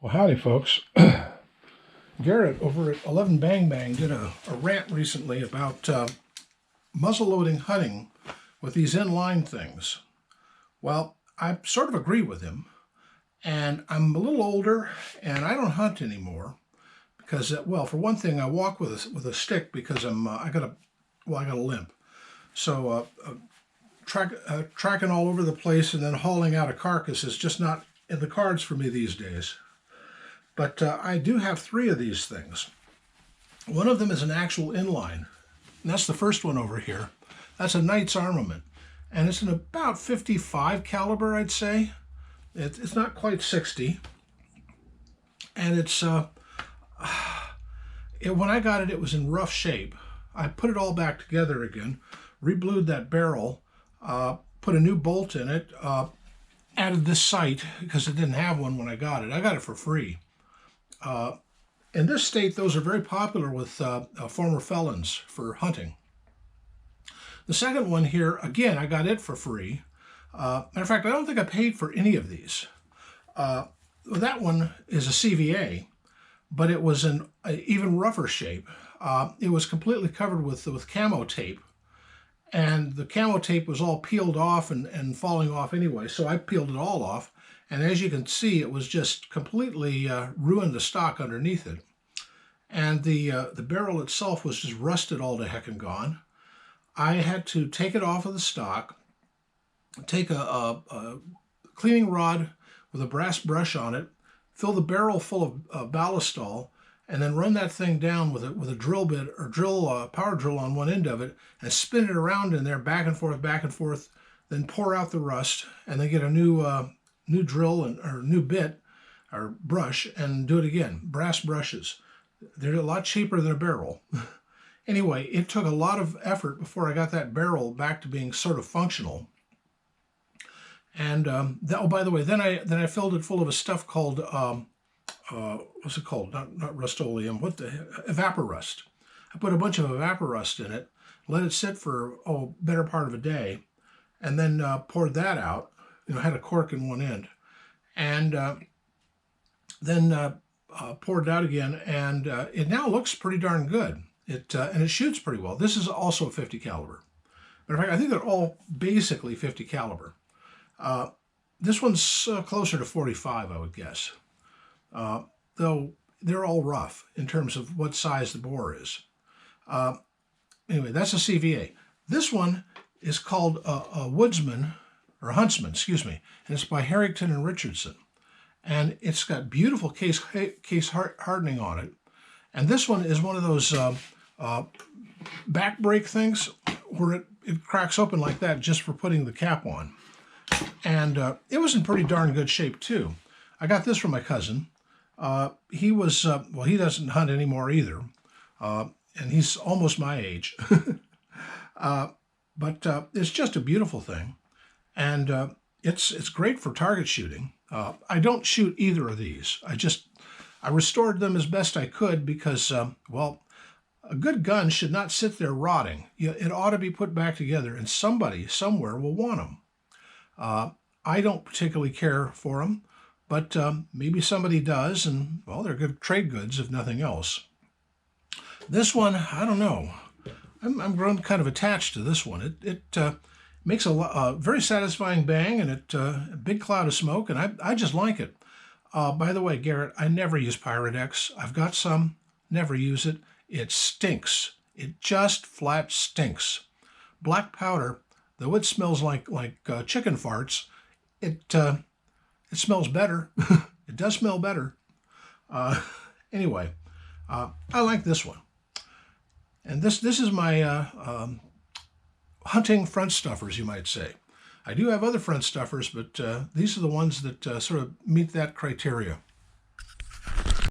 Well, howdy, folks. Garrett over at 11 Bang Bang did a rant recently about muzzleloading hunting with these inline things. Well, I sort of agree with him, and I'm a little older, and I don't hunt anymore because, well, for one thing, I walk with a stick because I got a limp. So tracking all over the place and then hauling out a carcass is just not in the cards for me these days. But I do have 3 of these things. One of them is an actual inline, and that's the first one over here. That's a Knight's Armament, and it's an about 55 caliber, I'd say. It's not quite 60, and it's when I got it, it was in rough shape. I put it all back together again, reblued that barrel, put a new bolt in it, added this sight because it didn't have one when I got it. I got it for free. In this state, those are very popular with former felons for hunting. The second one here, again, I got it for free. Matter of fact, I don't think I paid for any of these. That one is a CVA, but it was an even rougher shape. It was completely covered with camo tape, and the camo tape was all peeled off and falling off anyway, so I peeled it all off. And as you can see, it was just completely ruined the stock underneath it. And the barrel itself was just rusted all to heck and gone. I had to take it off of the stock, take a cleaning rod with a brass brush on it, fill the barrel full of ballistol, and then run that thing down with a drill bit or power drill on one end of it, and spin it around in there back and forth, then pour out the rust, and then get a new drill or new bit or brush and do it again. Brass brushes. They're a lot cheaper than a barrel. Anyway, it took a lot of effort before I got that barrel back to being sort of functional. And oh, by the way, then I filled it full of a stuff called what's it called? Not Rust-Oleum. What the Evaporust. I put a bunch of Evaporust in it, let it sit for better part of a day, and then poured that out. Had a cork in one end, and then poured it out again, and it now looks pretty darn good. And it shoots pretty well. This is also a 50 caliber. Matter of fact, I think they're all basically 50 caliber. This one's closer to 45, I would guess. Though they're all rough in terms of what size the bore is. Anyway, that's a CVA. This one is called a Woodsman, or Huntsman, excuse me, and it's by Harrington and Richardson. And it's got beautiful case hardening on it. And this one is one of those back brake things where it cracks open like that just for putting the cap on. And it was in pretty darn good shape too. I got this from my cousin. He was, well, he doesn't hunt anymore either. And he's almost my age. But it's just a beautiful thing. And it's great for target shooting. I don't shoot either of these. I restored them as best I could because, well, a good gun should not sit there rotting. It ought to be put back together, and somebody somewhere will want them. I don't particularly care for them, but maybe somebody does, and, well, they're good trade goods if nothing else. This one, I don't know. I'm grown kind of attached to this one. It makes a very satisfying bang, and a big cloud of smoke, and I just like it. By the way, Garrett, I never use Pyrodex. I've got some, never use it. It stinks. It just flat stinks. Black powder, though it smells like chicken farts, it smells better. It does smell better. Anyway, I like this one. And this is my hunting front stuffers, you might say. I do have other front stuffers, but these are the ones that sort of meet that criteria.